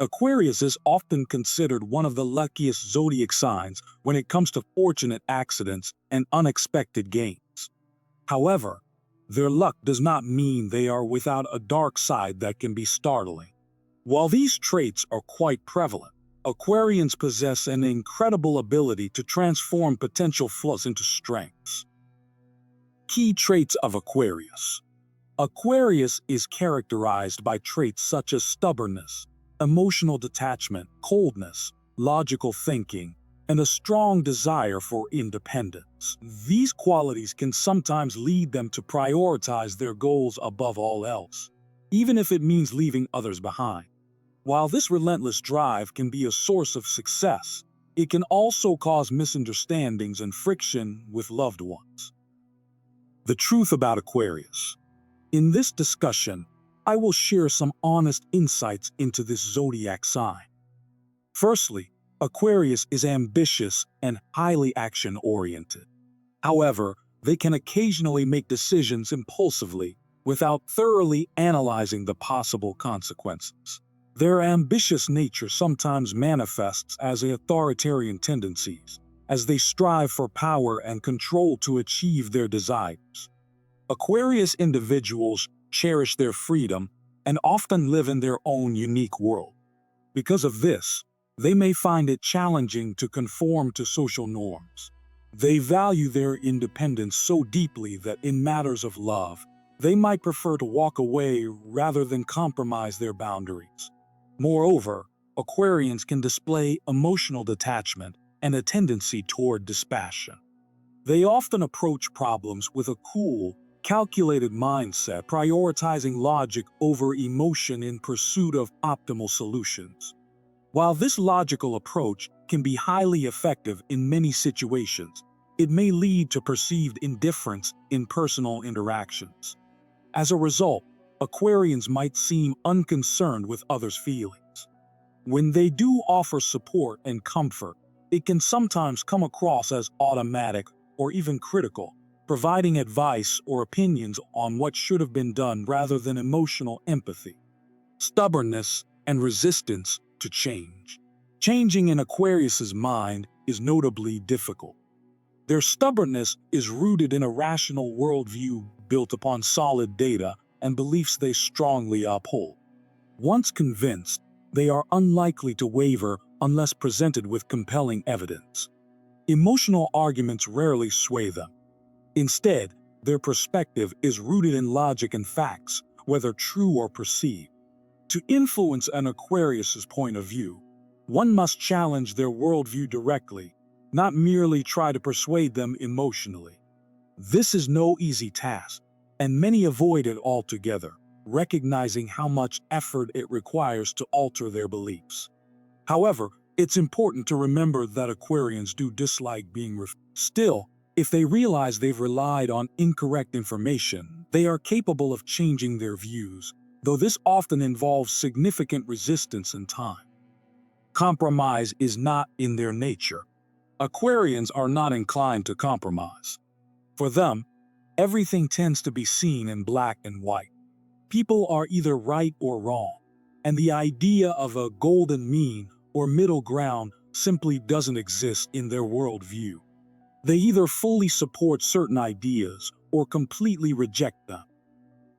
Aquarius is often considered one of the luckiest zodiac signs when it comes to fortunate accidents and unexpected gains. However, their luck does not mean they are without a dark side that can be startling. While these traits are quite prevalent, Aquarians possess an incredible ability to transform potential flaws into strengths. Key traits of Aquarius. Aquarius is characterized by traits such as stubbornness, emotional detachment, coldness, logical thinking, and a strong desire for independence. These qualities can sometimes lead them to prioritize their goals above all else, even if it means leaving others behind. While this relentless drive can be a source of success, it can also cause misunderstandings and friction with loved ones. The truth about Aquarius. In this discussion, I will share some honest insights into this zodiac sign. Firstly, Aquarius is ambitious and highly action-oriented. However, they can occasionally make decisions impulsively without thoroughly analyzing the possible consequences. Their ambitious nature sometimes manifests as authoritarian tendencies, as they strive for power and control to achieve their desires. Aquarius individuals cherish their freedom and often live in their own unique world. Because of this, they may find it challenging to conform to social norms. They value their independence so deeply that in matters of love, they might prefer to walk away rather than compromise their boundaries. Moreover, Aquarians can display emotional detachment and a tendency toward dispassion. They often approach problems with a cool, calculated mindset, prioritizing logic over emotion in pursuit of optimal solutions. While this logical approach can be highly effective in many situations, it may lead to perceived indifference in personal interactions. As a result, Aquarians might seem unconcerned with others' feelings. When they do offer support and comfort, it can sometimes come across as automatic or even critical, providing advice or opinions on what should have been done rather than emotional empathy. Stubbornness and resistance to change. Changing in Aquarius's mind is notably difficult. Their stubbornness is rooted in a rational worldview built upon solid data and beliefs they strongly uphold. Once convinced, they are unlikely to waver unless presented with compelling evidence. Emotional arguments rarely sway them. Instead, their perspective is rooted in logic and facts, whether true or perceived. To influence an Aquarius's point of view, one must challenge their worldview directly, not merely try to persuade them emotionally. This is no easy task, and many avoid it altogether, recognizing how much effort it requires to alter their beliefs. However, it's important to remember that Aquarians do dislike being Still, if they realize they've relied on incorrect information, they are capable of changing their views, though this often involves significant resistance and time. Compromise is not in their nature. Aquarians are not inclined to compromise. For them, everything tends to be seen in black and white. People are either right or wrong, and the idea of a golden mean or middle ground simply doesn't exist in their worldview. They either fully support certain ideas or completely reject them.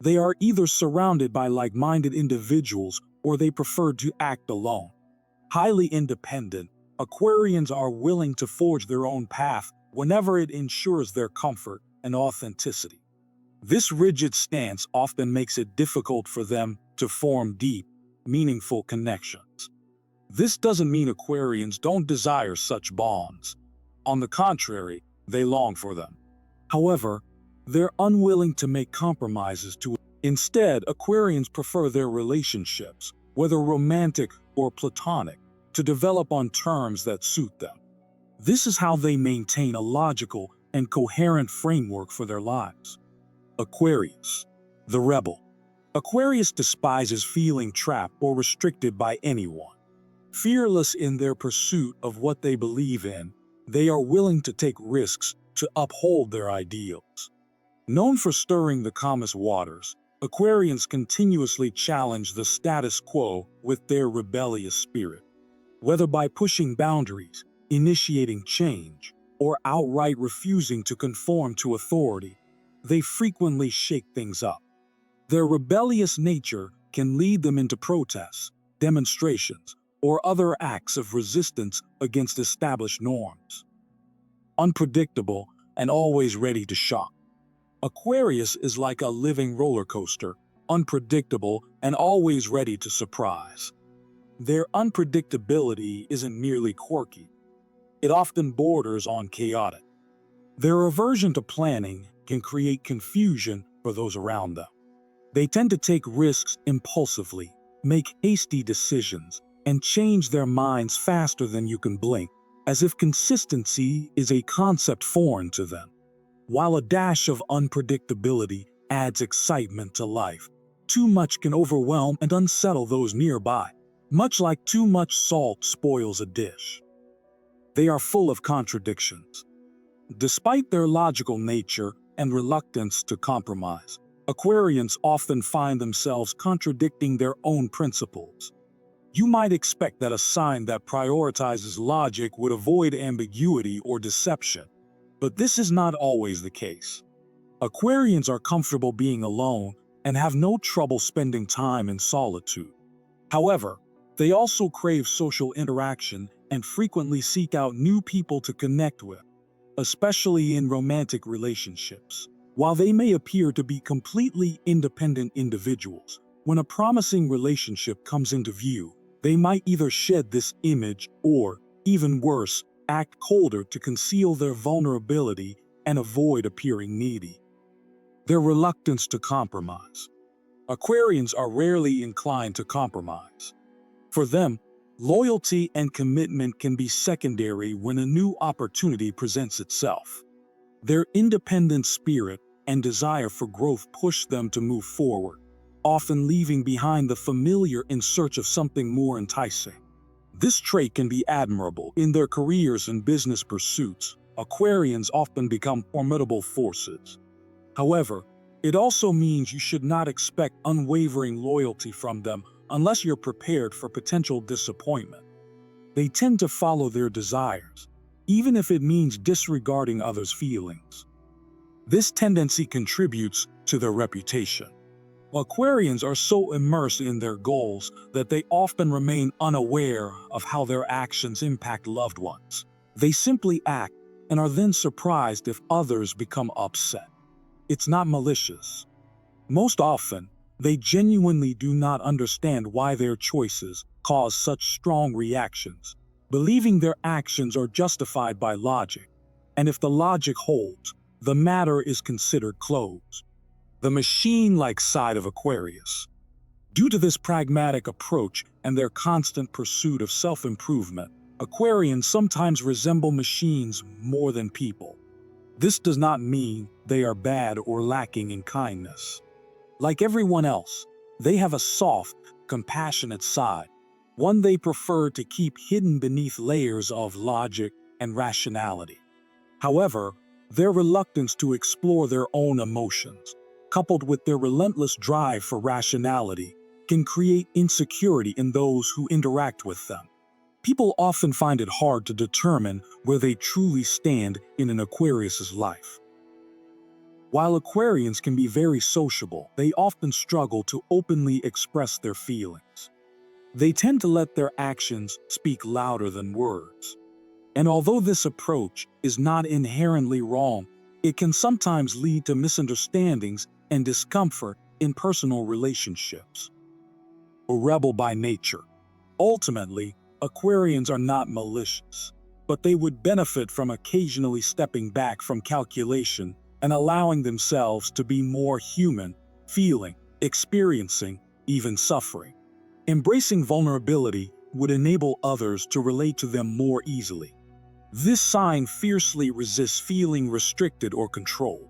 They are either surrounded by like-minded individuals or they prefer to act alone. Highly independent, Aquarians are willing to forge their own path whenever it ensures their comfort and authenticity. This rigid stance often makes it difficult for them to form deep, meaningful connections. This doesn't mean Aquarians don't desire such bonds. On the contrary, they long for them. However, they're unwilling to make compromises to. Instead, Aquarians prefer their relationships, whether romantic or platonic, to develop on terms that suit them. This is how they maintain a logical and coherent framework for their lives. Aquarius, the rebel. Aquarius despises feeling trapped or restricted by anyone. Fearless in their pursuit of what they believe in, they are willing to take risks to uphold their ideals. Known for stirring the calmest waters, Aquarians continuously challenge the status quo with their rebellious spirit. Whether by pushing boundaries, initiating change, or outright refusing to conform to authority, they frequently shake things up. Their rebellious nature can lead them into protests, demonstrations, or other acts of resistance against established norms. Unpredictable and always ready to shock. Aquarius is like a living roller coaster, unpredictable and always ready to surprise. Their unpredictability isn't merely quirky, it often borders on chaotic. Their aversion to planning can create confusion for those around them. They tend to take risks impulsively, make hasty decisions, and change their minds faster than you can blink, as if consistency is a concept foreign to them. While a dash of unpredictability adds excitement to life, too much can overwhelm and unsettle those nearby, much like too much salt spoils a dish. They are full of contradictions. Despite their logical nature and reluctance to compromise, Aquarians often find themselves contradicting their own principles. You might expect that a sign that prioritizes logic would avoid ambiguity or deception, but this is not always the case. Aquarians are comfortable being alone and have no trouble spending time in solitude. However, they also crave social interaction and frequently seek out new people to connect with, especially in romantic relationships. While they may appear to be completely independent individuals, when a promising relationship comes into view, they might either shed this image or, even worse, act colder to conceal their vulnerability and avoid appearing needy. Their reluctance to compromise. Aquarians are rarely inclined to compromise. For them, loyalty and commitment can be secondary when a new opportunity presents itself. Their independent spirit and desire for growth push them to move forward, often leaving behind the familiar in search of something more enticing. This trait can be admirable in their careers and business pursuits. Aquarians often become formidable forces. However, it also means you should not expect unwavering loyalty from them unless you're prepared for potential disappointment. They tend to follow their desires, even if it means disregarding others' feelings. This tendency contributes to their reputation. Aquarians are so immersed in their goals that they often remain unaware of how their actions impact loved ones. They simply act and are then surprised if others become upset. It's not malicious. Most often, they genuinely do not understand why their choices cause such strong reactions, believing their actions are justified by logic. And if the logic holds, the matter is considered closed. The machine-like side of Aquarius. Due to this pragmatic approach and their constant pursuit of self-improvement, Aquarians sometimes resemble machines more than people. This does not mean they are bad or lacking in kindness. Like everyone else, they have a soft, compassionate side, one they prefer to keep hidden beneath layers of logic and rationality. However, their reluctance to explore their own emotions, coupled with their relentless drive for rationality, can create insecurity in those who interact with them. People often find it hard to determine where they truly stand in an Aquarius's life. While Aquarians can be very sociable, they often struggle to openly express their feelings. They tend to let their actions speak louder than words. And although this approach is not inherently wrong, it can sometimes lead to misunderstandings and discomfort in personal relationships. A rebel by nature. Ultimately, Aquarians are not malicious, but they would benefit from occasionally stepping back from calculation and allowing themselves to be more human, feeling, experiencing, even suffering. Embracing vulnerability would enable others to relate to them more easily. This sign fiercely resists feeling restricted or controlled.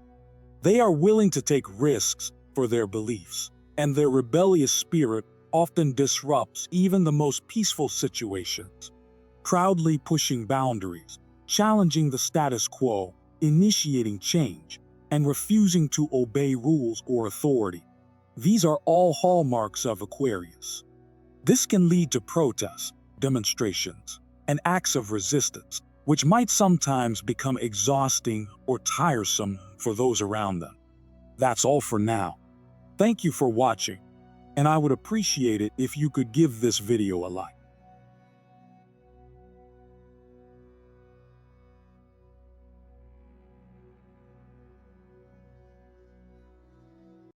They are willing to take risks for their beliefs, and their rebellious spirit often disrupts even the most peaceful situations. Proudly pushing boundaries, challenging the status quo, initiating change, and refusing to obey rules or authority. These are all hallmarks of Aquarius. This can lead to protests, demonstrations, and acts of resistance, which might sometimes become exhausting or tiresome for those around them. That's all for now. Thank you for watching, and I would appreciate it if you could give this video a like.